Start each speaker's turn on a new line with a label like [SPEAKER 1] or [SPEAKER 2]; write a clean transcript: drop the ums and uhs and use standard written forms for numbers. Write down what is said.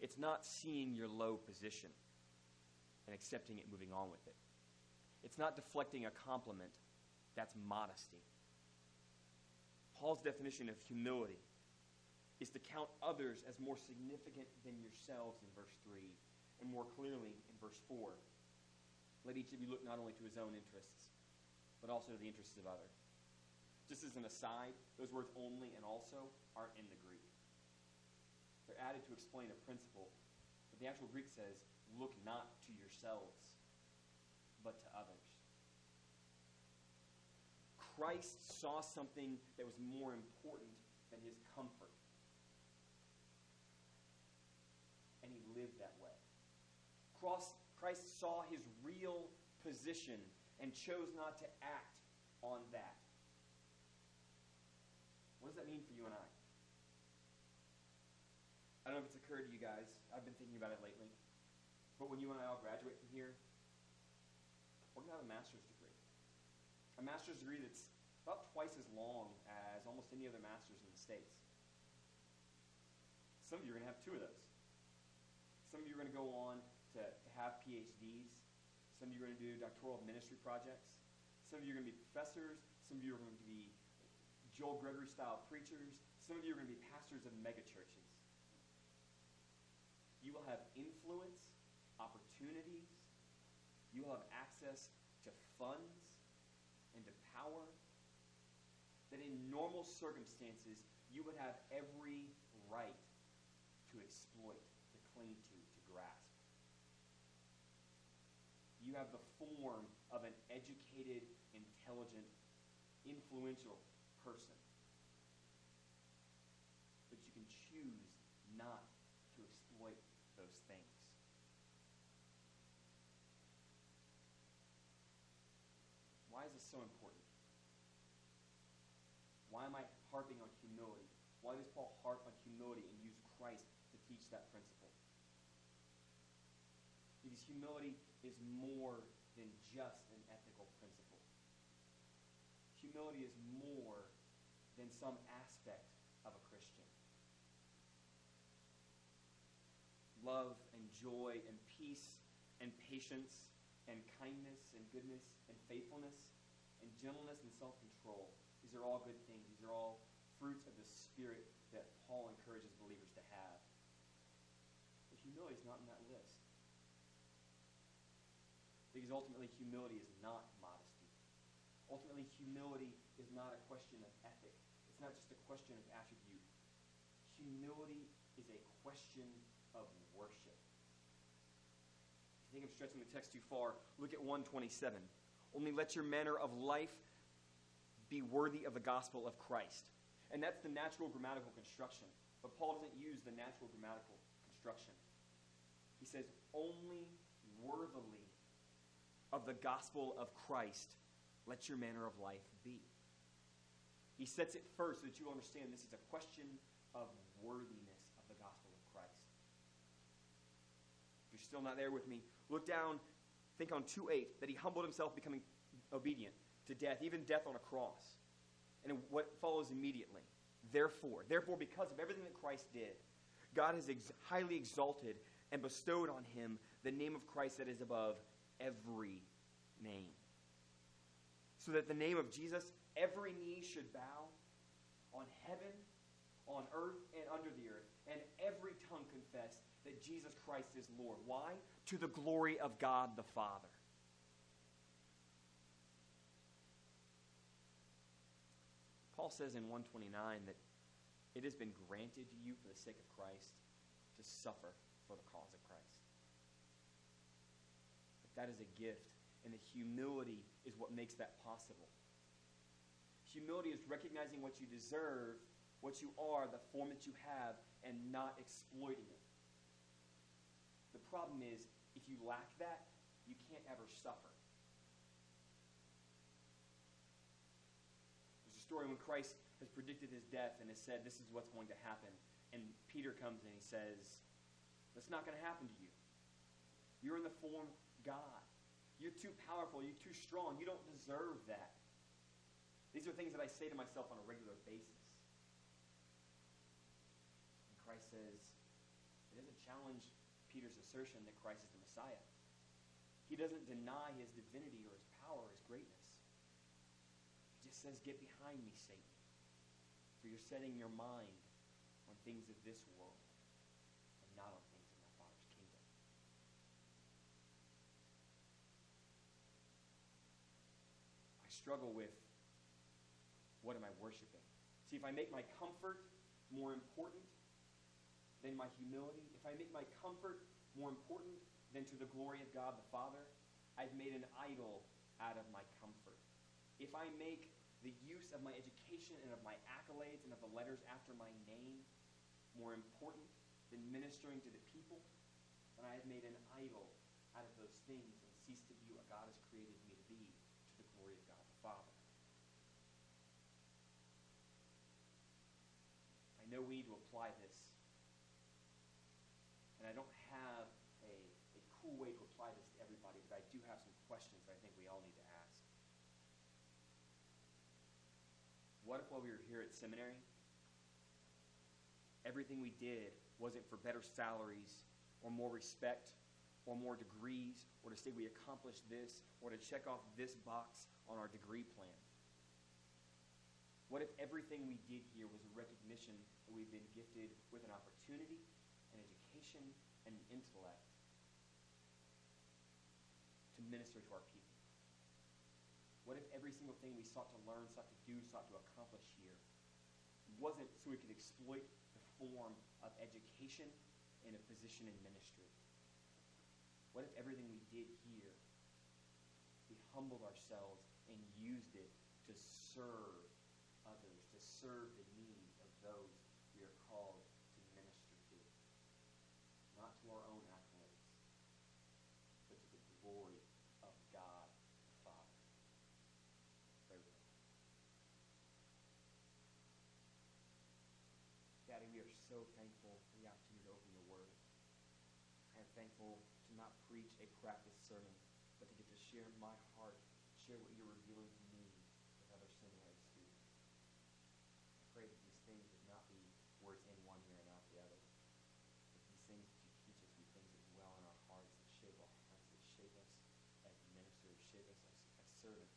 [SPEAKER 1] It's not seeing your low position and accepting it, moving on with it. It's not deflecting a compliment. That's modesty. Paul's definition of humility is to count others as more significant than yourselves in verse 3, and more clearly in verse 4. Let each of you look not only to his own interests, but also to the interests of others. Just as an aside, those words only and also aren't in the Greek. They're added to explain a principle, but the actual Greek says, look not to yourselves, but to others. Christ saw something that was more important than his comfort. And he lived that way. Christ saw his real position and chose not to act on that. What does that mean for you and I? I don't know if it's occurred to you guys. I've been thinking about it lately. But when you and I all graduate from here, we're going to have a master's degree. A master's degree that's about twice as long as almost any other master's in the States. Some of you are going to have 2 of those. Some of you are going to go on to have PhDs. Some of you are going to do doctoral ministry projects. Some of you are going to be professors. Some of you are going to be Joel Gregory-style preachers. Some of you are going to be pastors of megachurches. You will have influence, opportunities. You will have access to funds and to power that in normal circumstances you would have every right to exploit, to cling to grasp. You have the form of an educated, intelligent, influential person. But you can choose not to exploit those things. Why is this so important? Why am I harping on humility? Why does Paul harp on humility and use Christ to teach that principle? Because humility is more than just an ethical principle. Humility is more than some aspect of a Christian. Love and joy and peace and patience and kindness and goodness and faithfulness and gentleness and self-control. These are all good things. These are all fruits of the Spirit that Paul encourages believers to have. But humility is not in that list. Because ultimately, humility is not modesty. Ultimately, humility is not a question of ethic. It's not just a question of attribute. Humility is a question of worship. If you think I'm stretching the text too far, look at 1:27. Only let your manner of life be worthy of the gospel of Christ. And that's the natural grammatical construction. But Paul doesn't use the natural grammatical construction. He says, only worthily of the gospel of Christ, let your manner of life be. He sets it first so that you understand this is a question of worthiness of the gospel of Christ. If you're still not there with me, look down, think on 2:8, that he humbled himself, becoming obedient to death, even death on a cross. And what follows immediately? Therefore, because of everything that Christ did, God has highly exalted and bestowed on him the name of Christ that is above every name. So that the name of Jesus, every knee should bow on heaven, on earth, and under the earth, and every tongue confess that Jesus Christ is Lord. Why? To the glory of God the Father. Paul says in 1:29 that it has been granted to you for the sake of Christ to suffer for the cause of Christ. But that is a gift, and the humility is what makes that possible. Humility is recognizing what you deserve, what you are, the form that you have, and not exploiting it. The problem is, if you lack that, you can't ever suffer. There's a story when Christ has predicted his death and has said, this is what's going to happen. And Peter comes in and he says, that's not going to happen to you. You're in the form of God. You're too powerful. You're too strong. You don't deserve that. These are things that I say to myself on a regular basis. And Christ says, It doesn't challenge Peter's assertion that Christ is the Messiah. He doesn't deny his divinity or his power or his greatness. He just says, "Get behind me, Satan, for you're setting your mind on things of this world and not on things of my Father's kingdom." I struggle with, what am I worshiping? See, if I make my comfort more important than my humility, if I make my comfort more important than to the glory of God the Father, I've made an idol out of my comfort. If I make the use of my education and of my accolades and of the letters after my name more important than ministering to the people, then I have made an idol out of those things and ceased to be what God has created me to be, to the glory of God the Father. I know we need to apply this, and I don't have a cool way to apply this to everybody, but I do have some questions that I think we all need to ask. What if while we were here at seminary, everything we did wasn't for better salaries or more respect or more degrees or to say we accomplished this or to check off this box on our degree plan? What if everything we did here was a recognition that we've been gifted with an opportunity, an education, and an intellect to minister to our people? What if every single thing we sought to learn, sought to do, sought to accomplish here wasn't so we could exploit the form of education and a position in ministry? What if everything we did here, we humbled ourselves and used it to serve others, to serve the needs of those we are called to minister to? Not to our own accolades, but to the glory of God the Father. Pray with me. Daddy, we are so thankful for the opportunity to open your word. I am thankful to not preach a practiced sermon, but to get to share my heart, share what you're revealing to me with other seminary students. I pray that these things would not be words in one ear and out the other, but these things that you teach us be things that dwell in our hearts, that shape us as ministers, shape us as servants